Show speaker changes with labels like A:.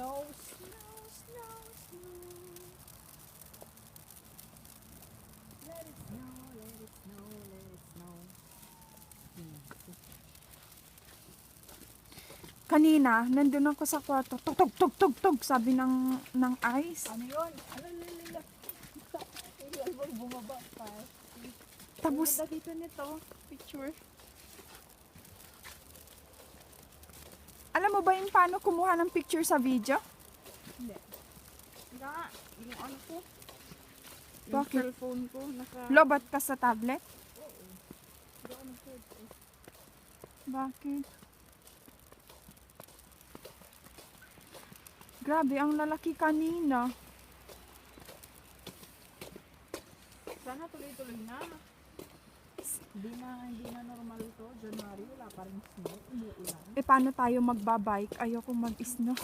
A: Snow, snow, snow, snow. Let it snow, let it snow, let it snow.
B: Kanina, nandun ako sa kwarto. Tug, tug, tug, tug, tug, sabi ng ice.
A: Ano yun? Alalala. Yung album bumaba pa.
B: Tapos,
A: Ganda dito nito. Picture.
B: alam mo ba yung paano kumuha ng picture sa video?
A: Hindi. Nga, yung ano ko. Yung
B: Bakit?
A: cellphone ko.
B: Lobat ka sa tablet?
A: Oo. Hindi ako nag-search eh.
B: Bakit? Grabe, ang lalaki kanina.
A: Sana tuloy-tuloy na. Hindi na normal to. January, wala pa rin snow. Umuulan.
B: Paano tayo magbabike? Ayoko mag-snow.